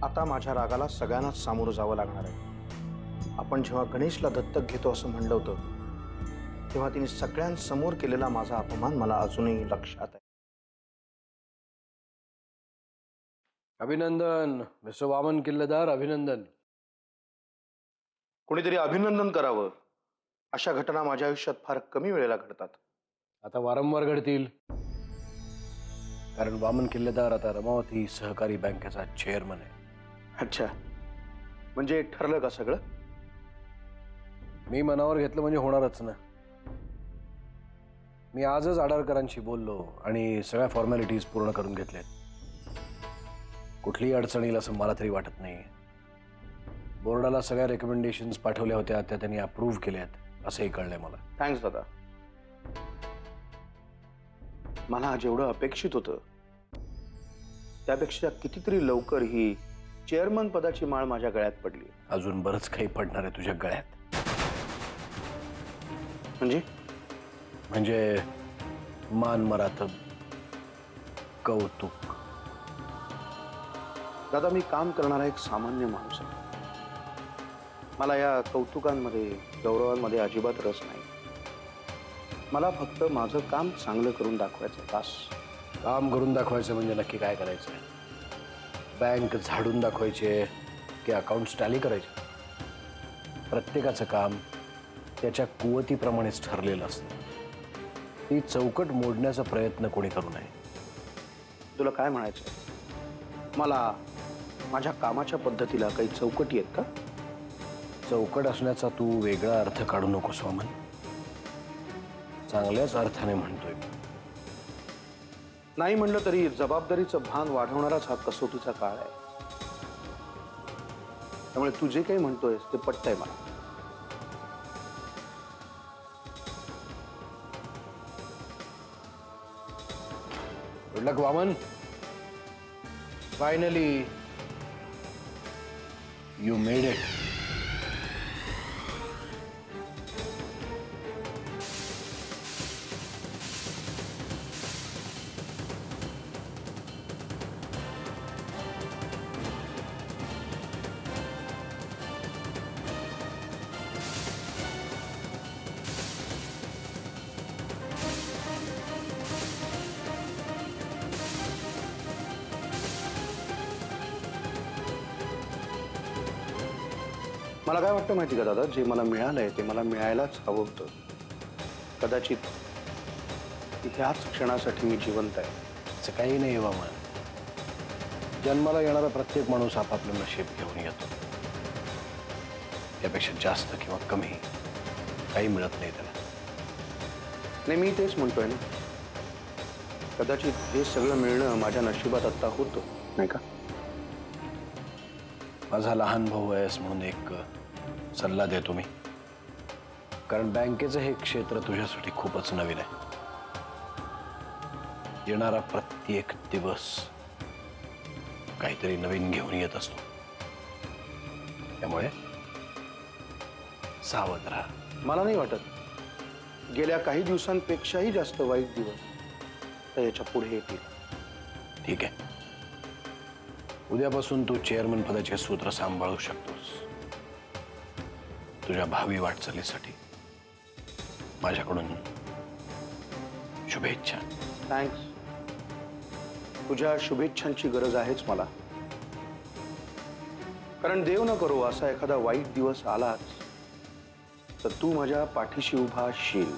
आता माझ्या रागाला सगळ्यांनाच सामोरं जावं लागणार आहे। आपण जेव्हा गणेशला दत्तक घेतो असं म्हणलं होतं तेव्हा तिने सगळ्यांसमोर केलेला माझा अपमान मला अजूनही लक्षात आहे। अभिनंदन मिस्टर वामन किल्लेदार, अभिनंदन। कोणीतरी अभिनंदन करावं। अशा घटना माझ्या आयुष्यात फार कमी वेळेला घडतात। आता वारंवार घडतील, कारण वामन किल्लेदार आता रमावती सहकारी बँकेचा चेअरमन आहे। अच्छा, म्हणजे ठरलं का सगळं? मी मनावर घेतलं म्हणजे होणारच ना। मी आजच आडारकरांशी बोललो आणि सगळ्या फॉर्मॅलिटीज पूर्ण करून घेतल्यात। कुठलीही अडचण येईल असं मला तरी वाटत नाही। बोर्डाला सगळ्या रेकमेंडेशन्स पाठवल्या होत्या, त्या त्यांनी अप्रूव्ह केल्यात असंही कळलंय मला। थँक्स दादा। मला जेवढं अपेक्षित होतं त्यापेक्षा कितीतरी लवकर ही चेअरमन पदाची माळ माझ्या गळ्यात पडली। अजून बरंच काही पडणार आहे तुझ्या गळ्यात। म्हणजे मान मरातब, कौतुक। दादा, मी काम करणारा एक सामान्य माणूस आहे। मला या कौतुकांमध्ये गौरवांमध्ये अजिबात रस नाही। मला फक्त माझं काम चांगलं करून दाखवायचं, बस। काम करून दाखवायचं म्हणजे नक्की काय करायचं? बँक झाडून दाखवायचे की अकाउंट्स टॅली करायचे? प्रत्येकाचं काम त्याच्या कुवतीप्रमाणेच ठरलेलं असतं। ती चौकट मोडण्याचा प्रयत्न कोणी करू नये। तुला काय म्हणायचं? मला माझ्या कामाच्या पद्धतीला काही चौकटी आहेत का? चौकट असण्याचा तू वेगळा अर्थ काढू नकोस वामन। चांगल्याच अर्थाने म्हणतोय। नाही म्हणलं तरी जबाबदारीचं भान वाढवणाराच हा कसोटीचा काळ आहे। त्यामुळे तू जे काही म्हणतोयस ते पटतंय मला। Good luck Vaman. Finally you made it. मला काय वाटतं माहिती का दादा, जे मला मिळालंय ते मला मिळायलाच हवं होतं। कदाचित ह्याच क्षणासाठी मी जिवंत आहे। असं काही नाही वामन। जन्माला येणारा प्रत्येक माणूस आपापलं नशीब घेऊन येतो। त्यापेक्षा जास्त किंवा कमी काही मिळत नाही त्याला। नाही, मी तेच म्हणतोय ना, कदाचित हे सगळं मिळणं माझ्या नशिबात आता होतं, नाही का? माझा लहान भाऊ आहेस म्हणून एक सल्ला देतो मी। कारण बँकेचं हे क्षेत्र तुझ्यासाठी खूपच नवीन आहे। येणारा प्रत्येक दिवस काहीतरी नवीन घेऊन येत असतो। त्यामुळे सावध राहा। मला नाही वाटत गेल्या काही दिवसांपेक्षाही जास्त वाईट दिवस तर याच्या पुढे येतील। ठीक आहे, उद्यापासून तू चेअरमन पदाचे सूत्र सांभाळू शकतोस। तुझ्या भावी वाटचालीसाठी माझ्याकडून शुभेच्छा। थँक्स। तुझ्या शुभेच्छांची गरज आहेच मला। कारण देव न करो असा एखादा वाईट दिवस आलाच तर तू माझ्या पाठीशी उभा असशील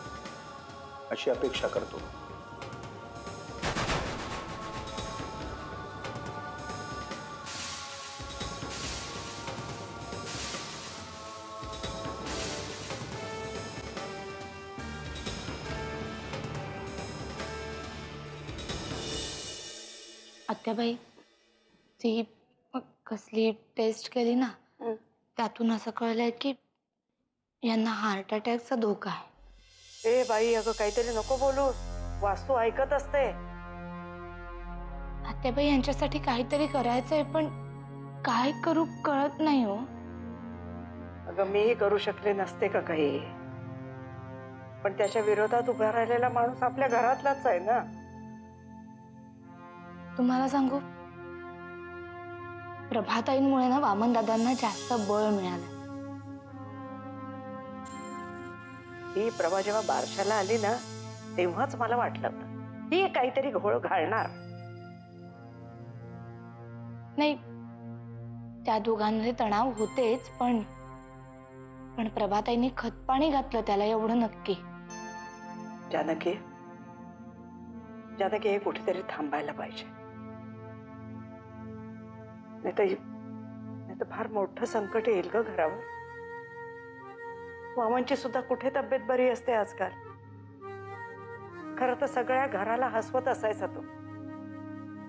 अशी अपेक्षा करतो। आत्याबाई, ती कसली टेस्ट केली ना, त्यातून असं कळलंय की यांना हार्ट अटॅकचा धोका आहे। ए बाई, अगं काहीतरी नको बोलू, वास्तू ऐकत असते। आत्याबाई, यांच्यासाठी काहीतरी करायचंय, पण काय करू कळत नाही हो। अगं मीही करू शकले नसते का काही, पण त्याच्या विरोधात उभा राहिलेला माणूस आपल्या घरातलाच आहे ना। तुम्हाला सांगू, प्रभाताईंमुळे ना वामनदादांना जास्त बळ मिळालं. ती प्रभा जेव्हा बारशाला आली ना तेव्हाच मला वाटलं होतं ही काहीतरी घोळ घालणार. नाही, त्या दोघांमध्ये तणाव होतेच, पण प्रभाताईंनी खतपाणी घातलं त्याला, एवढं नक्की. जानकी, जानकी, हे कुठेतरी थांबायला पाहिजे, नाही तर फार मोठं संकट येईल ग घरावर. वामनची सुद्धा कुठे तब्येत बरी असते आजकाल. खरं तर सगळ्या घराला हसवत असायचा तो,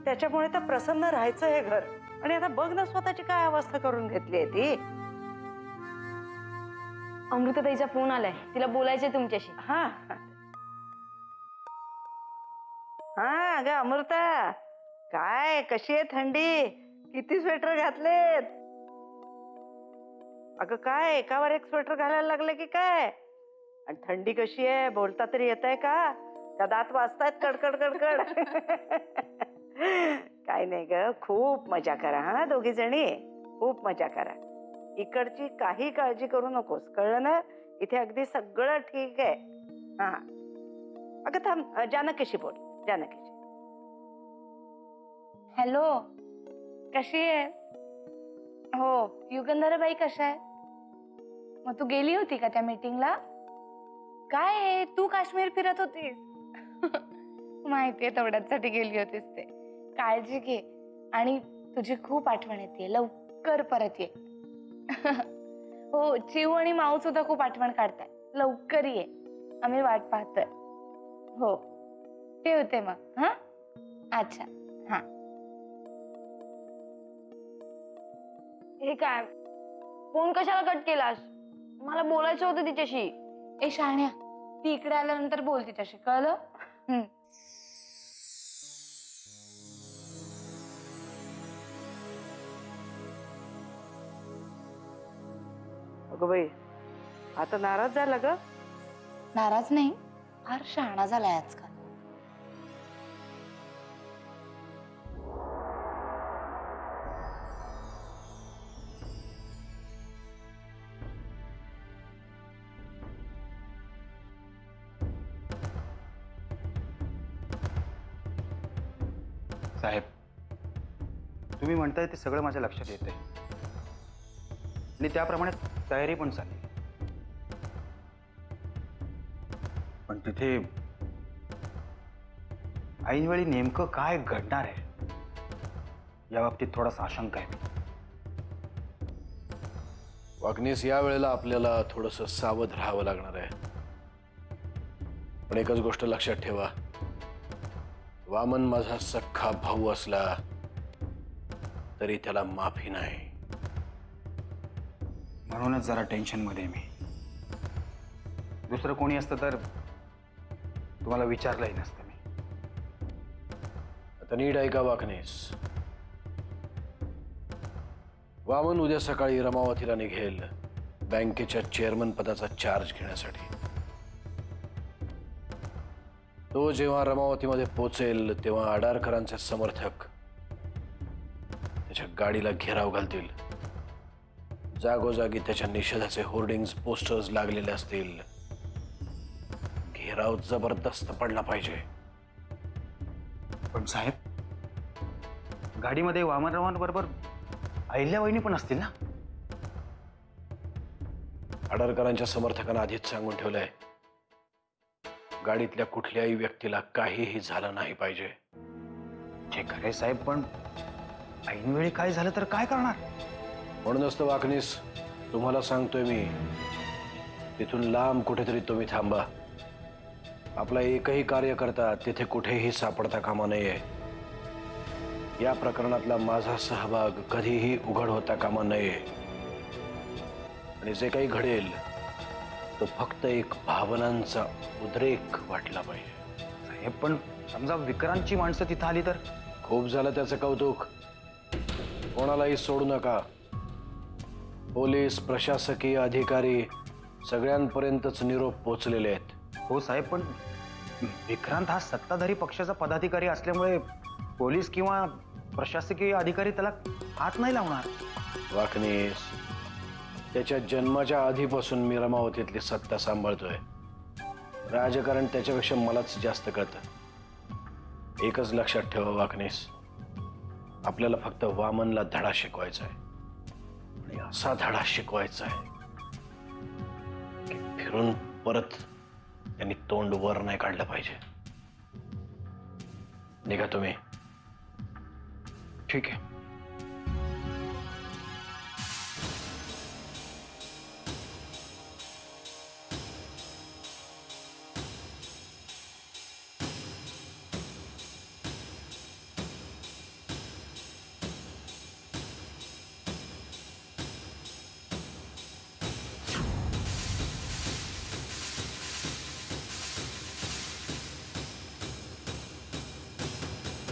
त्याच्यामुळे तर प्रसन्न राहायचं हे घर. आणि आता बघ ना स्वतःची काय अवस्था करून घेतली आहे ती. अमृताताईचा फोन आलाय, तिला बोलायचंय तुमच्याशी. हा हा, अगं अमृता, काय कशी आहे थंडी? किती स्वेटर घातलेत? अगं काय एकावर एक स्वेटर घालायला लागले की काय? आणि थंडी कशी आहे? बोलता तरी येत आहे का? दात वाजतायत कडकड कडकड? काय नाही ग, खूप मजा करा हा दोघी जणी, खूप मजा करा. इकडची काही काळजी करू नकोस, कळलं ना? इथे अगदी सगळं ठीक आहे. हा, अगं थांब, जानकीशी बोल, जानकीशी. हॅलो, कशी आहे? हो, युगंधराबाई कशा आहे? मग तू गेली होती का त्या मीटिंगला? काय आहे, तू काश्मीर फिरत होतीस? माहितीये, तेवढ्यासाठी गेली होतीस ते. काळजी घे, आणि तुझी खूप आठवण येते, लवकर परत ये. हो, चिऊ आणि माऊ सुद्धा खूप आठवण काढताय, लवकर ये, आम्ही वाट पाहतोय. हो, ठेवते मग. हा, अच्छा, हा. हे काय, फोन कशाला कट केलास? मला बोलायचं होतं तिच्याशी. ए शाण्या, ती इकडे आल्यानंतर बोल तिच्याशी, कळलं? अगं बाई, आता नाराज झाला ग? नाराज नाही, फार शहाणा झालाय आजकाल. साहेब, तुम्ही म्हणताय ते सगळं माझ्या लक्षात येतंय आणि त्याप्रमाणे तयारी पण चालली. पण तिथे ऐनवेळी नेमकं काय घडणार आहे या बाबतीत थोडासा आशंका आहे. वागणीस, या वेळेला आपल्याला थोडंसं सावध राहावं लागणार आहे. पण एकच गोष्ट लक्षात ठेवा, वामन माझा सख्खा भाऊ असला तरी त्याला माफी नाही. म्हणूनच जरा टेन्शनमध्ये मी. दुसरं कोणी असतं तर तुम्हाला विचारलंही नसतं मी. आता नीट ऐका वाकणीस. वामन उद्या सकाळी रमावतीला निघेल बँकेच्या चेअरमन पदाचा चार्ज घेण्यासाठी. तो जेव्हा रमावतीमध्ये पोहोचेल तेव्हा आडारकरांचे समर्थक त्याच्या गाडीला घेराव घालतील. जागोजागी त्याच्या निषेधाचे होर्डिंग्स, पोस्टर्स लागलेले असतील. घेराव जबरदस्त पडला पाहिजे. पण साहेब, गाडीमध्ये वामनरावांबरोबर अहिल्याबाईंनी पण असतील ना? आडारकरांच्या समर्थकांना आधीच सांगून ठेवलंय, गाडीतल्या कुठल्याही व्यक्तीला काहीही झालं नाही पाहिजे. जे खरे साहेब, पण ऐनवेळी काय झालं तर काय करणार? म्हणूनच तर वाकणीस तुम्हाला सांगतोय मी, तिथून लांब कुठेतरी तुम्ही थांबा. आपला एकही कार्यकर्ता तिथे कुठेही सापडता कामा नये. या प्रकरणातला माझा सहभाग कधीही उघड होता कामा नये. आणि जे काही घडेल तो फक्त एक भावनांचा उद्रेक वाटला पाहिजे. साहेब, पण समजा विक्रांतची माणसं तिथं आली तर? खूप झालं त्याचं कौतुक. कोणालाही सोडू नका. पोलीस, प्रशासकीय अधिकारी सगळ्यांपर्यंतच निरोप पोहोचलेले आहेत. हो साहेब, पण विक्रांत हा सत्ताधारी पक्षाचा पदाधिकारी असल्यामुळे पोलीस किंवा प्रशासकीय अधिकारी त्याला हात नाही लावणार. वाकणीस, त्याच्या जन्माच्या आधीपासून मी रमावतीतली सत्ता सांभाळतोय. राजकारण त्याच्यापेक्षा मलाच जास्त कळतं. एकच लक्षात ठेवा वाकणीस, आपल्याला फक्त वामनला धडा शिकवायचा आहे. आणि असा धडा शिकवायचा आहे की फिरून परत त्यांनी तोंड वर नाही काढलं पाहिजे. निघा तुम्ही. ठीक आहे.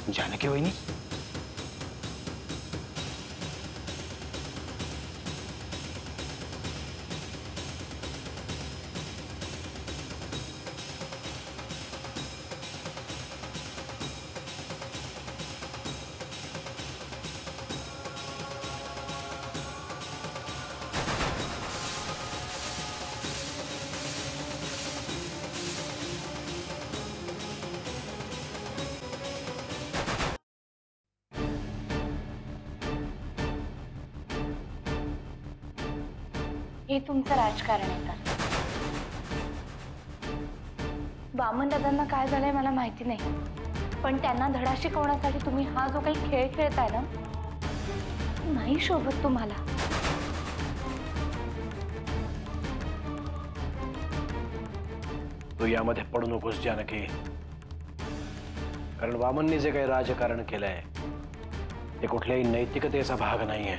जानकी वहिनी, हे तुमचं राजकारण आहे तर. वामन दादांना काय झालंय मला माहिती नाही, पण त्यांना धडा शिकवण्यासाठी तुम्ही हा जो काही खेळ खेळताय ना, नाही शोभत तुम्हाला. तू यामध्ये पडू नकोस जानकी, कारण वामनने जे काही राजकारण केलंय ते कुठल्याही नैतिकतेचा भाग नाहीये.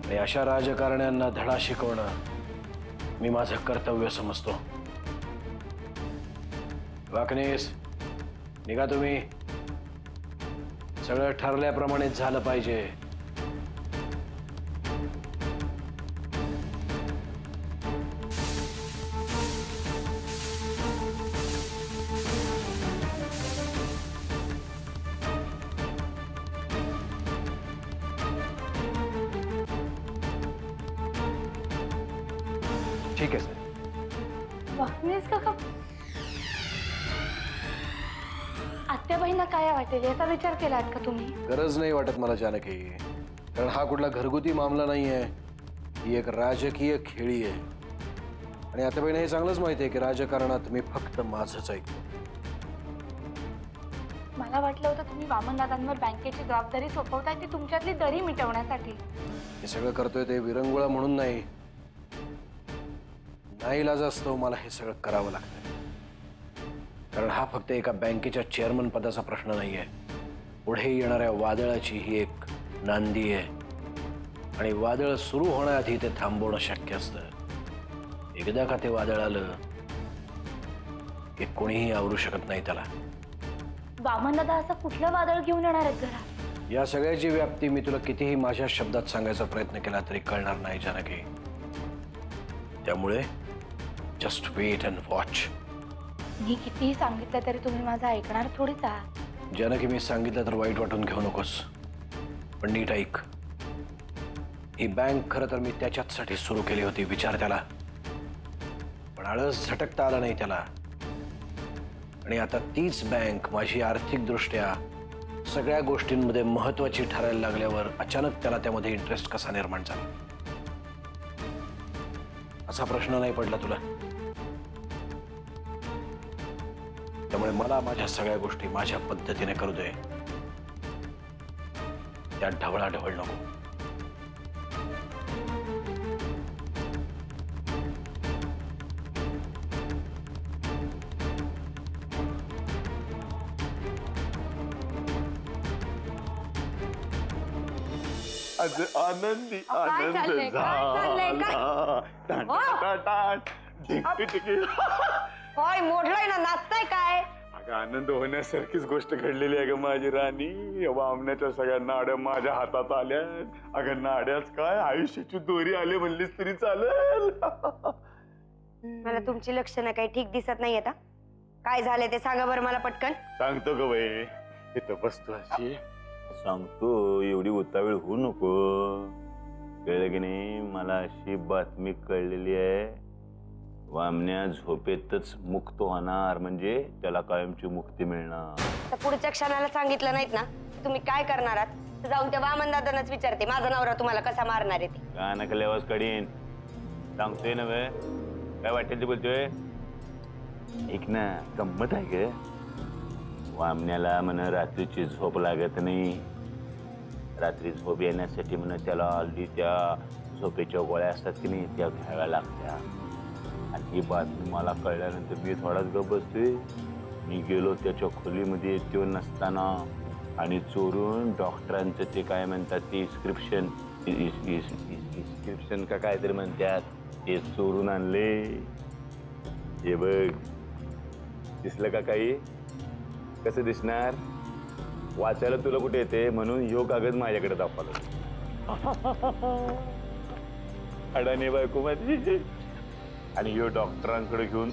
आणि अशा राजकारण्यांना धडा शिकवणं मी माझं कर्तव्य समजतो. वाकणीस, निघा तुम्ही. सगळं ठरल्याप्रमाणेच झालं पाहिजे. ठीक आहे सर. वाकणीस काका, आत्याबाईंना काय वाटेल याचा विचार केलात का तुम्ही? गरज नाही वाटत मला जानकी, कारण हा कुठला घरगुती मामला नाहीये. ही एक राजकीय खेळी आहे. आणि आता बहिणी हे चांगलंच माहिती आहे की राजकारणात मी फक्त माझंच ऐकतो. मला वाटलं होतं तुम्ही वामनदादांवर बँकेची जबाबदारी सोपवताय ती तुमच्यातली दरी मिटवण्यासाठी. हे सगळं करतोय ते विरंगुळा म्हणून नाही, नाईलाज असतो मला हे सगळं करावं लागतंय. कारण हा फक्त एका बँकेच्या चेअरमन पदाचा प्रश्न नाहीये. पुढे येणाऱ्या वादळाची ही एक नांदी आहे. आणि वादळ सुरू होण्याआधी ते थांबवणं शक्य असतं. एकदा का ते वादळ आलं की कोणीही आवरू शकत नाही त्याला. वामनदादा असं कुठलं वादळ घेऊन येणार आहेत घरात? या सगळ्याची व्याप्ती मी तुला कितीही माझ्या शब्दात सांगायचा प्रयत्न केला तरी कळणार नाही जानकी. त्यामुळे जस्ट वेट अँड वॉच. मी कितीही सांगितलं तरी तुम्ही माझं ऐकणार थोडीच आहात. जानकी, मी सांगितलं तर वाईट वाटून घेऊ नकोस, पण नीट ऐक. ही बँक खरं तर मी त्याच्याचसाठी सुरू केली होती. विचार त्याला. पण आळस झटकता आला नाही त्याला. आणि आता तीच बँक माझी आर्थिकदृष्ट्या सगळ्या गोष्टींमध्ये महत्वाची ठरायला लागल्यावर अचानक त्याला त्यामध्ये इंटरेस्ट कसा निर्माण झाला, असा प्रश्न नाही पडला तुला? त्यामुळे मला माझ्या सगळ्या गोष्टी माझ्या पद्धतीने करू दे. त्यात ढवळाढवळ नको. आज आनंदी काय आनंद चाललंय? काय चाललंय? काय मोडलंय ना, नाचताय काय? अगं आनंद होण्यासारखीच गोष्ट घडलेली आहे ग माझी राणी. वामनाच्या सगळ्या नाड्या माझ्या हातात आल्या. अगं नाड्याच काय, आयुष्याची दोरी आली म्हणलीस तरी चालेल. मला तुमची लक्षणं काही ठीक दिसत नाही आता. काय झालंय ते सांगा बरं मला पटकन. सांगतो ग बाई. इथं बसतो अशी सांगतो, एवढी उतावीळ होऊ नको. कळलं की नाही? मला अशी बातमी कळलेली आहे, वामण्या झोपेतच मुक्त होणार, म्हणजे त्याला कायमची मुक्ती मिळणार. तर पुढच्या क्षणाला सांगितलं नाहीत ना तुम्ही काय करणार आहात, तर जाऊन त्या वामन दादांनाच विचारते माझा नवरा तुम्हाला कसा मारणार आहे ते. का नका आवाज काढीन, सांगतोय ना वे, काय वाटेल ते बोलतोय. एक ना गंमत आहे ग, वामण्याला म्हण रात्रीची झोप लागत नाही. रात्री झोप येण्यासाठी म्हण त्याला हल्ली त्या झोपेच्या गोळ्या असतात की नाही, त्या घ्याव्या लागत्या. आणि ही बातमी मला कळल्यानंतर मी थोडाच गप बसतोय. मी गेलो त्याच्या खोलीमध्ये तो नसताना आणि चोरून डॉक्टरांचं ते काय म्हणतात ते इस्क्रिप्शन का काहीतरी म्हणतात ते चोरून आणले. हे बघ, दिसलं का काही? कसं दिसणार? वाचायला तुला कुठे येते म्हणून ह्यो कागद माझ्याकडे दाखवला. अडाणी बायको माझी. आणि ह्यो डॉक्टरांकडे घेऊन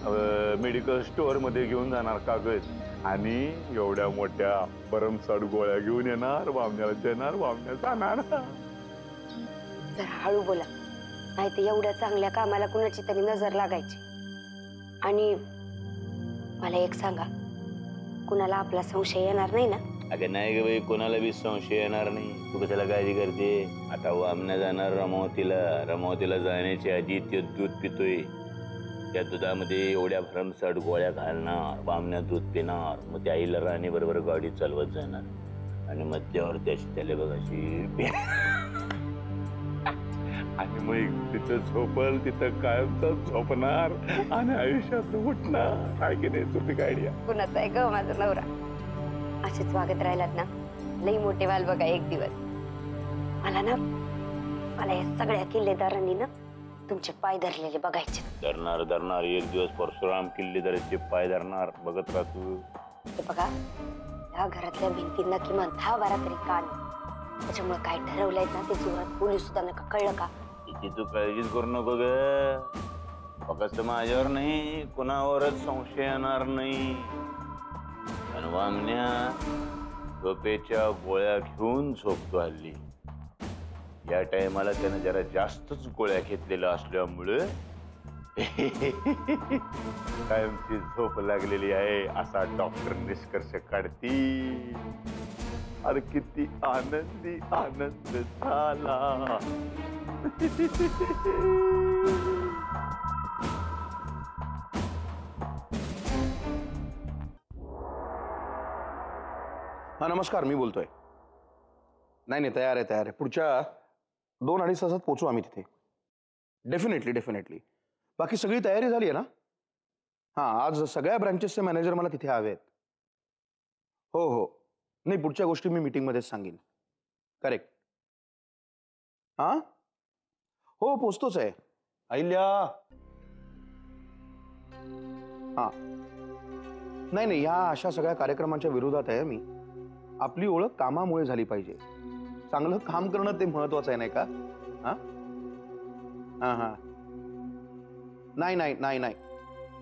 मेडिकल स्टोअर मध्ये घेऊन जाणार कागद, आणि एवढ्या मोठ्या भरमसाठ गोळ्या घेऊन येणार, वामण्याला देणार, वामण्या जाणार. जरा हळू बोला, नाही तर एवढ्या चांगल्या कामाला कुणाची तरी नजर लागायची. आणि मला एक सांगा, कुणाला आपला संशय येणार नाही ना? अगं नाही ग बाई, कोणाला बी संशय येणार नाही. तू कशाला काळजी करते? आता वामण्या जाणार रमावतीला जाण्याच्या आधी ते दूध पितोय, त्या दुधामध्ये एवढ्या भरमसाठ गोळ्या घालणार, वामण्या दूध पिणार, मग त्या आईला राणी बरोबर गाडी चालवत जाणार, आणि मध्यावर त्याची त्याला बघाशी आणि मग तिथं झोपल, तिथं कायमचा झोपणार आणि आयुष्यात उठणार. काय की नाही चुकी आयडिया? कुणाचा आहे ग माझा नवरा? असेच वागत राहिलात ना लई मोठे व्हाल बघा एक दिवस. मला या सगळ्या किल्लेदारांनी ना तुमचे पाय धरलेले बघायचे. धरणार एक दिवस परशुराम किल्लेदाराचे पाय धरणार, बघत राहा तू. ते बघा, या घरातल्या भिंतींना किमान 10-12 तरी कान. त्याच्यामुळे काय ठरवलंय ना ते जोरात पोलीस सुद्धा नका, कळलं का? तिची तू काळजीच करू नको ग. फक्त माझ्यावर नाही, कुणावरच संशय येणार नाही. आणि वामण्या झोपेच्या गोळ्या घेऊन झोपतो हल्ली. या टायमाला त्यानं जरा जास्तच गोळ्या घेतलेल्या असल्यामुळे कायमची झोप लागलेली आहे असा डॉक्टर निष्कर्ष काढतील. अरे किती आनंदी आनंद झाला. हा नमस्कार, मी बोलतोय. नाही तयार आहे. पुढच्या 2-2.5 तासात पोहोचू आम्ही तिथे. डेफिनेटली. बाकी सगळी तयारी झाली आहे ना? हां, आज सगळ्या ब्रँचेसचे मॅनेजर मला तिथे हवे आहेत. हो. नाही, पुढच्या गोष्टी मी मीटिंगमध्येच सांगेन. करेक्ट. हां हो, पोचतोच आहे. अहिल्या. हां नाही ह्या अशा सगळ्या कार्यक्रमांच्या विरोधात आहे मी. आपली ओळख कामामुळे झाली पाहिजे. चांगलं काम करणं ते महत्वाचं आहे, नाही का? हां नाही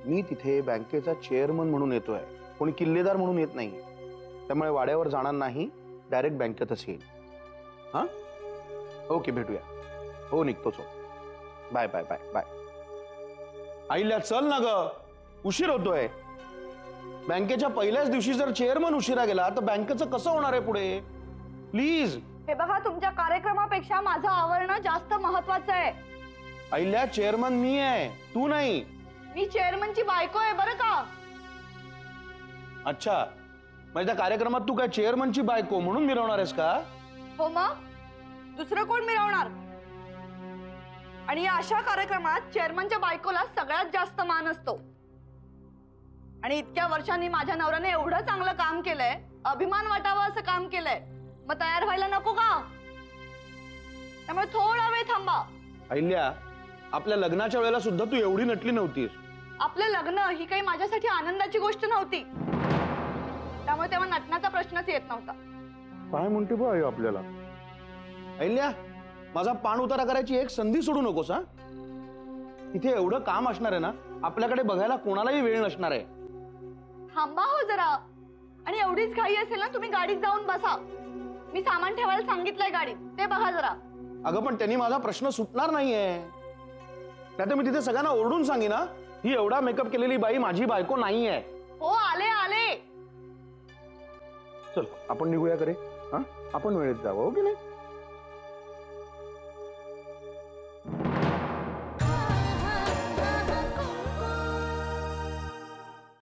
मी तिथे बँकेचा चेअरमन म्हणून येतोय, कोणी किल्लेदार म्हणून येत नाही. त्यामुळे वाड्यावर जाणार नाही, डायरेक्ट बँकेतच येईल. हां ओके, भेटूया. हो, निघतोच. बाय. आईला चल ना ग, उशीर होतोय. बँकेच्या पहिल्याच दिवशी जर चेअरमन उशिरा गेला तर बँकेचं कसं होणार आहे पुढे? प्लीज. हे बघा, तुमच्या कार्यक्रमापेक्षा माझं आवरणं जास्त महत्वाचं आहे. अहिल्या, चेअरमन मी आहे, तू नाही. मी चेअरमनची बायको आहे बरं का. अच्छा, म्हणजे त्या कार्यक्रमात तू काय चेअरमनची बायको म्हणून मिरवणार आहेस का? हो, मग दुसरं कोण मिरवणार? आणि या अशा कार्यक्रमात चेअरमनच्या बायकोला सगळ्यात जास्त मान असतो. आणि इतक्या वर्षांनी माझ्या नवऱ्याने एवढं चांगलं काम केलंय, अभिमान वाटावा असं काम केलंय, मग तयार व्हायला नको का? त्यामुळे थोडा वेळ थांबा. अहिल्या, आपल्या लग्नाच्या वेळेला सुद्धा तू एवढी नटली नव्हतीस. आपलं लग्न ही काही माझ्यासाठी आनंदाची गोष्ट नव्हती, त्यामुळे तेव्हा नटण्याचा प्रश्नच येत नव्हता. काय म्हणते बा आपल्याला? अहिल्या, माझा पाण उतारा करायची एक संधी सोडू नकोस. हा, इथे एवढं काम असणार आहे ना, आपल्याकडे बघायला कोणालाही वेळ नसणार आहे. थांबा हो जरा. आणि एवढीच घाई असेल ना, तुम्ही गाडीत जाऊन बसा. मी सामान ठेवायला सांगितलंय गाडीत, ते बघा जरा. अगं पण त्यांनी माझा प्रश्न सुटणार नाहीये. नाहीतर मी तिथे सगळ्यांना ओरडून सांगी ना, ही एवढा मेकअप केलेली बाई माझी बायको नाहीये. हो आले आले. चल आपण निघूया करे. हा आपण वेळेत जावं, हो की नाही?